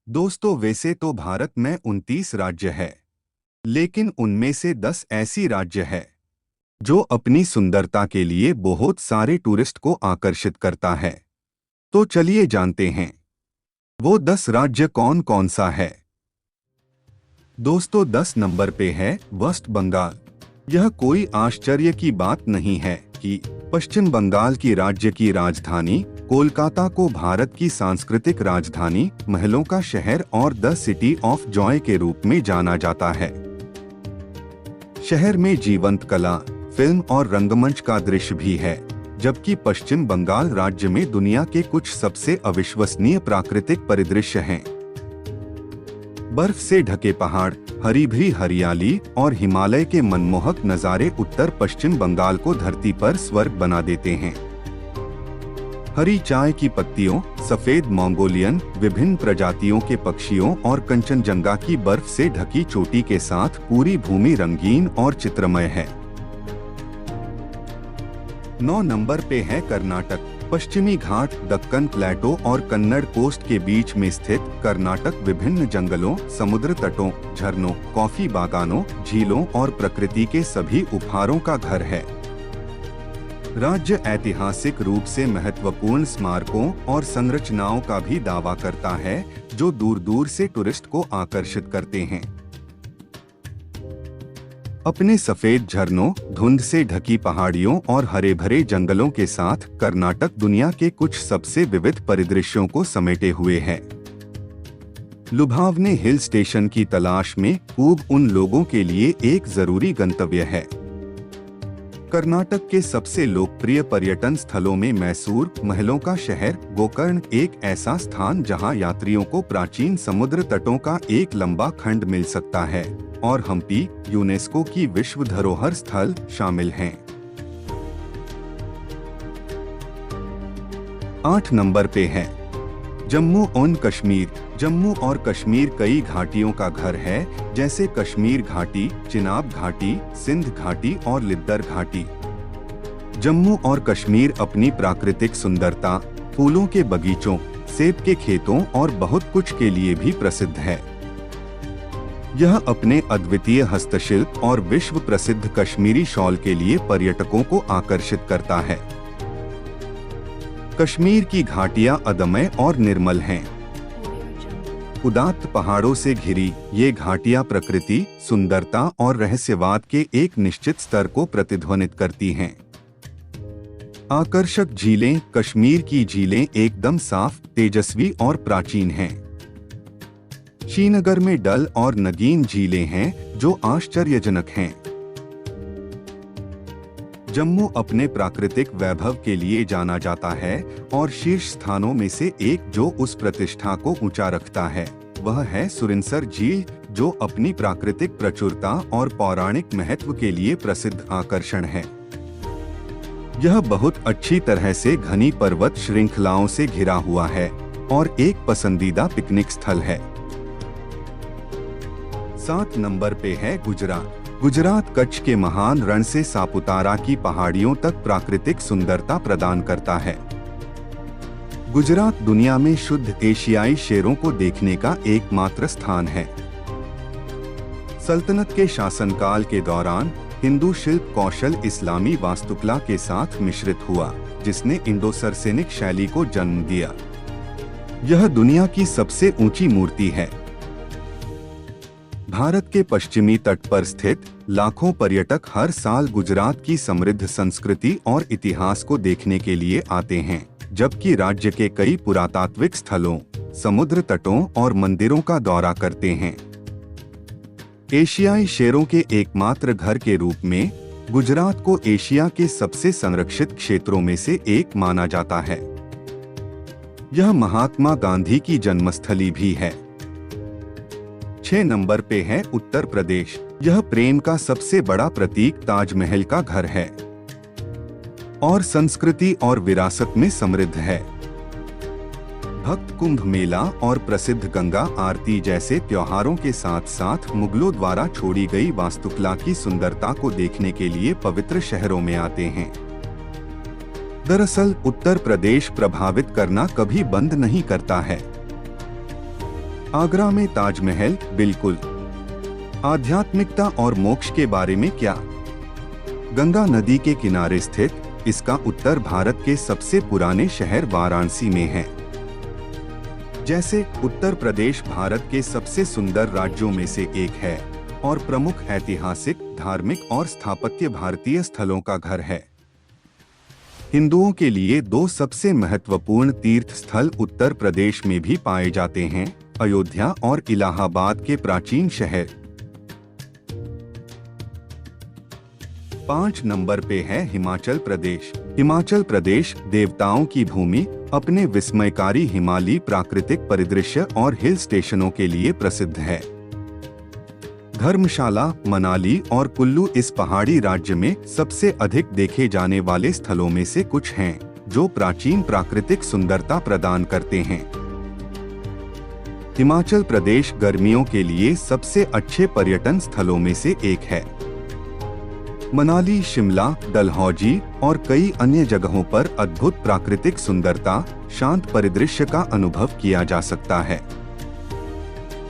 दोस्तों, वैसे तो भारत में 29 राज्य है, लेकिन उनमें से 10 ऐसी राज्य है जो अपनी सुंदरता के लिए बहुत सारे टूरिस्ट को आकर्षित करता है। तो चलिए जानते हैं वो 10 राज्य कौन कौन सा है। दोस्तों, 10 नंबर पे है वेस्ट बंगाल। यह कोई आश्चर्य की बात नहीं है कि पश्चिम बंगाल की राज्य की राजधानी कोलकाता को भारत की सांस्कृतिक राजधानी, महलों का शहर और द सिटी ऑफ जॉय के रूप में जाना जाता है। शहर में जीवंत कला, फिल्म और रंगमंच का दृश्य भी है, जबकि पश्चिम बंगाल राज्य में दुनिया के कुछ सबसे अविश्वसनीय प्राकृतिक परिदृश्य हैं। बर्फ से ढके पहाड़, हरी भरी हरियाली और हिमालय के मनमोहक नज़ारे उत्तर पश्चिम बंगाल को धरती पर स्वर्ग बना देते हैं। हरी चाय की पत्तियों, सफेद मंगोलियन, विभिन्न प्रजातियों के पक्षियों और कंचनजंगा की बर्फ से ढकी चोटी के साथ पूरी भूमि रंगीन और चित्रमय है। 9 नंबर पे है कर्नाटक। पश्चिमी घाट, दक्कन प्लेटो और कन्नड़ कोस्ट के बीच में स्थित कर्नाटक विभिन्न जंगलों, समुद्र तटों, झरनों, कॉफी बागानों, झीलों और प्रकृति के सभी उपहारों का घर है। राज्य ऐतिहासिक रूप से महत्वपूर्ण स्मारकों और संरचनाओं का भी दावा करता है, जो दूर दूर से टूरिस्ट को आकर्षित करते हैं। अपने सफेद झरनों, धुंध से ढकी पहाड़ियों और हरे भरे जंगलों के साथ कर्नाटक दुनिया के कुछ सबसे विविध परिदृश्यों को समेटे हुए है। लुभावने हिल स्टेशन की तलाश में कूब उन लोगों के लिए एक जरूरी गंतव्य है। कर्नाटक के सबसे लोकप्रिय पर्यटन स्थलों में मैसूर, महलों का शहर, गोकर्ण एक ऐसा स्थान जहां यात्रियों को प्राचीन समुद्र तटों का एक लंबा खंड मिल सकता है, और हम्पी, यूनेस्को की विश्व धरोहर स्थल शामिल हैं। 8 नंबर पे है जम्मू और कश्मीर। जम्मू और कश्मीर कई घाटियों का घर है, जैसे कश्मीर घाटी, चिनाब घाटी, सिंध घाटी और लिद्दर घाटी। जम्मू और कश्मीर अपनी प्राकृतिक सुंदरता, फूलों के बगीचों, सेब के खेतों और बहुत कुछ के लिए भी प्रसिद्ध है। यह अपने अद्वितीय हस्तशिल्प और विश्व प्रसिद्ध कश्मीरी शॉल के लिए पर्यटकों को आकर्षित करता है। कश्मीर की घाटियां अदम्य और निर्मल हैं। उदात्त पहाड़ों से घिरी ये घाटियां प्रकृति, सुंदरता और रहस्यवाद के एक निश्चित स्तर को प्रतिध्वनित करती हैं। आकर्षक झीलें। कश्मीर की झीलें एकदम साफ, तेजस्वी और प्राचीन हैं। श्रीनगर में डल और नगीन झीलें हैं जो आश्चर्यजनक हैं। जम्मू अपने प्राकृतिक वैभव के लिए जाना जाता है और शीर्ष स्थानों में से एक जो उस प्रतिष्ठा को ऊंचा रखता है वह है सुरिनसर झील, जो अपनी प्राकृतिक प्रचुरता और पौराणिक महत्व के लिए प्रसिद्ध आकर्षण है। यह बहुत अच्छी तरह से घनी पर्वत श्रृंखलाओं से घिरा हुआ है और एक पसंदीदा पिकनिक स्थल है। 7 नंबर पे है गुजरात। गुजरात कच्छ के महान रण से सापुतारा की पहाड़ियों तक प्राकृतिक सुंदरता प्रदान करता है। गुजरात दुनिया में शुद्ध एशियाई शेरों को देखने का एकमात्र स्थान है। सल्तनत के शासनकाल के दौरान हिंदू शिल्प कौशल इस्लामी वास्तुकला के साथ मिश्रित हुआ, जिसने इंडो सरसेनिक शैली को जन्म दिया। यह दुनिया की सबसे ऊंची मूर्ति है। भारत के पश्चिमी तट पर स्थित लाखों पर्यटक हर साल गुजरात की समृद्ध संस्कृति और इतिहास को देखने के लिए आते हैं, जबकि राज्य के कई पुरातात्विक स्थलों, समुद्र तटों और मंदिरों का दौरा करते हैं। एशियाई शेरों के एकमात्र घर के रूप में गुजरात को एशिया के सबसे संरक्षित क्षेत्रों में से एक माना जाता है। यह महात्मा गांधी की जन्मस्थली भी है। 6 नंबर पे है उत्तर प्रदेश। यह प्रेम का सबसे बड़ा प्रतीक ताजमहल का घर है और संस्कृति और विरासत में समृद्ध है। भक्त कुंभ मेला और प्रसिद्ध गंगा आरती जैसे त्योहारों के साथ साथ मुगलों द्वारा छोड़ी गई वास्तुकला की सुंदरता को देखने के लिए पवित्र शहरों में आते हैं। दरअसल उत्तर प्रदेश प्रभावित करना कभी बंद नहीं करता है। आगरा में ताजमहल, बिल्कुल। आध्यात्मिकता और मोक्ष के बारे में क्या? गंगा नदी के किनारे स्थित इसका उत्तर भारत के सबसे पुराने शहर वाराणसी में है। जैसे उत्तर प्रदेश भारत के सबसे सुंदर राज्यों में से एक है और प्रमुख ऐतिहासिक, धार्मिक और स्थापत्य भारतीय स्थलों का घर है। हिंदुओं के लिए दो सबसे महत्वपूर्ण तीर्थ स्थल उत्तर प्रदेश में भी पाए जाते हैं, अयोध्या और इलाहाबाद के प्राचीन शहर। 5 नंबर पे है हिमाचल प्रदेश। हिमाचल प्रदेश देवताओं की भूमि, अपने विस्मयकारी हिमालयी प्राकृतिक परिदृश्य और हिल स्टेशनों के लिए प्रसिद्ध है। धर्मशाला, मनाली और कुल्लू इस पहाड़ी राज्य में सबसे अधिक देखे जाने वाले स्थलों में से कुछ हैं, जो प्राचीन प्राकृतिक सुंदरता प्रदान करते हैं। हिमाचल प्रदेश गर्मियों के लिए सबसे अच्छे पर्यटन स्थलों में से एक है। मनाली, शिमला, डलहौजी और कई अन्य जगहों पर अद्भुत प्राकृतिक सुंदरता, शांत परिदृश्य का अनुभव किया जा सकता है।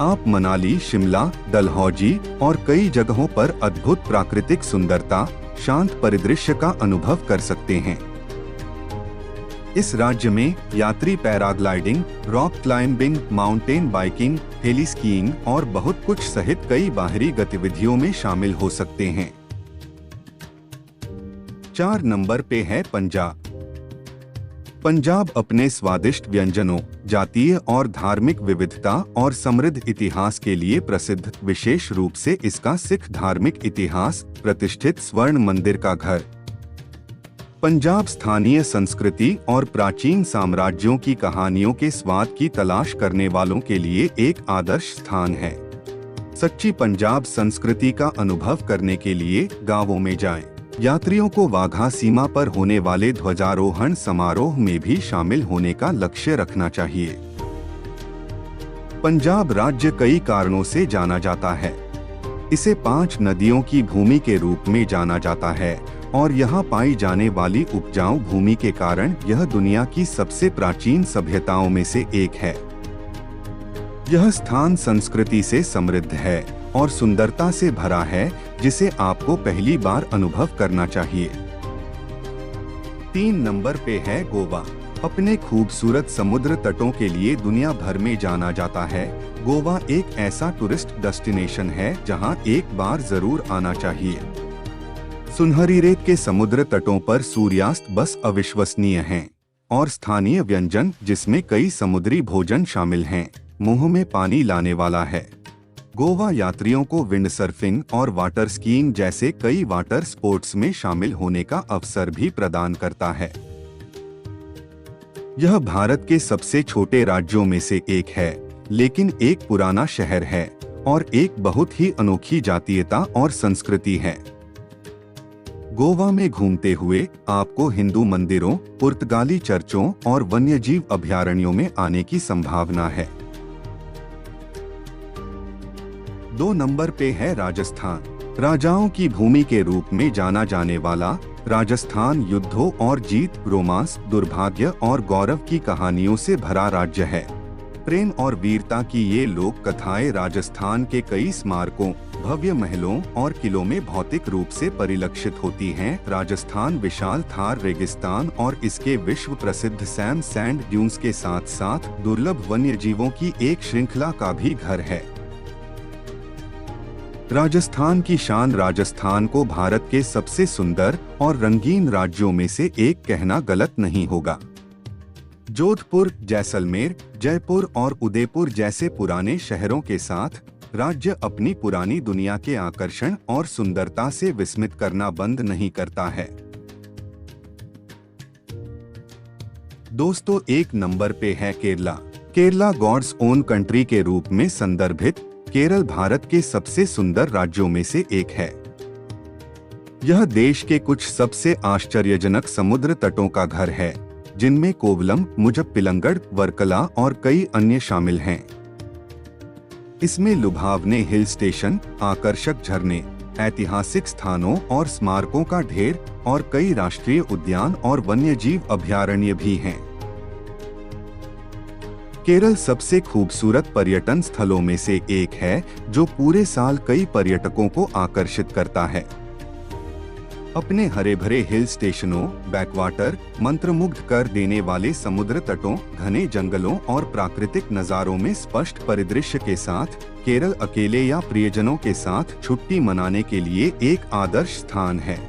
आप मनाली, शिमला, डलहौजी और कई जगहों पर अद्भुत प्राकृतिक सुंदरता, शांत परिदृश्य का अनुभव कर सकते हैं। इस राज्य में यात्री paragliding, rock climbing, mountain biking, heli skiing और बहुत कुछ सहित कई बाहरी गतिविधियों में शामिल हो सकते हैं। 4 नंबर पे है पंजाब। पंजाब अपने स्वादिष्ट व्यंजनों, जातीय और धार्मिक विविधता और समृद्ध इतिहास के लिए प्रसिद्ध, विशेष रूप से इसका सिख धार्मिक इतिहास, प्रतिष्ठित स्वर्ण मंदिर का घर। पंजाब स्थानीय संस्कृति और प्राचीन साम्राज्यों की कहानियों के स्वाद की तलाश करने वालों के लिए एक आदर्श स्थान है। सच्ची पंजाब संस्कृति का अनुभव करने के लिए गांवों में जाएं। यात्रियों को वाघा सीमा पर होने वाले ध्वजारोहण समारोह में भी शामिल होने का लक्ष्य रखना चाहिए। पंजाब राज्य कई कारणों से जाना जाता है। इसे 5 नदियों की भूमि के रूप में जाना जाता है और यहाँ पाई जाने वाली उपजाऊ भूमि के कारण यह दुनिया की सबसे प्राचीन सभ्यताओं में से एक है। यह स्थान संस्कृति से समृद्ध है और सुंदरता से भरा है, जिसे आपको पहली बार अनुभव करना चाहिए। 3 नंबर पे है गोवा। अपने खूबसूरत समुद्र तटों के लिए दुनिया भर में जाना जाता है। गोवा एक ऐसा टूरिस्ट डेस्टिनेशन है जहां एक बार जरूर आना चाहिए। सुनहरी रेत के समुद्र तटों पर सूर्यास्त बस अविश्वसनीय हैं और स्थानीय व्यंजन, जिसमें कई समुद्री भोजन शामिल हैं, मुंह में पानी लाने वाला है। गोवा यात्रियों को विंडसर्फिंग और वाटर स्कीइंग जैसे कई वाटर स्पोर्ट्स में शामिल होने का अवसर भी प्रदान करता है। यह भारत के सबसे छोटे राज्यों में से एक है, लेकिन एक पुराना शहर है और एक बहुत ही अनोखी जातीयता और संस्कृति है। गोवा में घूमते हुए आपको हिंदू मंदिरों, पुर्तगाली चर्चों और वन्यजीव अभयारण्यों में आने की संभावना है। 2 नंबर पे है राजस्थान। राजाओं की भूमि के रूप में जाना जाने वाला राजस्थान युद्धों और जीत, रोमांस, दुर्भाग्य और गौरव की कहानियों से भरा राज्य है। प्रेम और वीरता की ये लोक कथाएं राजस्थान के कई स्मारकों, भव्य महलों और किलों में भौतिक रूप से परिलक्षित होती हैं। राजस्थान विशाल थार रेगिस्तान और इसके विश्व प्रसिद्ध सैम सैंड ड्यून्स के साथ साथ दुर्लभ वन्य जीवों की एक श्रृंखला का भी घर है। राजस्थान की शान राजस्थान को भारत के सबसे सुंदर और रंगीन राज्यों में से एक कहना गलत नहीं होगा। जोधपुर, जैसलमेर, जयपुर और उदयपुर जैसे पुराने शहरों के साथ राज्य अपनी पुरानी दुनिया के आकर्षण और सुंदरता से विस्मित करना बंद नहीं करता है। दोस्तों, 1 नंबर पे है Kerala. Kerala God's own country के रूप में संदर्भित केरल भारत के सबसे सुंदर राज्यों में से एक है। यह देश के कुछ सबसे आश्चर्यजनक समुद्र तटों का घर है, जिनमें कोवलम, मुजप्पिलंगड, वर्कला और कई अन्य शामिल हैं। इसमें लुभावने हिल स्टेशन, आकर्षक झरने, ऐतिहासिक स्थानों और स्मारकों का ढेर और कई राष्ट्रीय उद्यान और वन्यजीव अभयारण्य भी हैं। केरल सबसे खूबसूरत पर्यटन स्थलों में से एक है, जो पूरे साल कई पर्यटकों को आकर्षित करता है। अपने हरे भरे हिल स्टेशनों, बैकवाटर, मंत्रमुग्ध कर देने वाले समुद्र तटों, घने जंगलों और प्राकृतिक नज़ारों में स्पष्ट परिदृश्य के साथ केरल अकेले या प्रियजनों के साथ छुट्टी मनाने के लिए एक आदर्श स्थान है।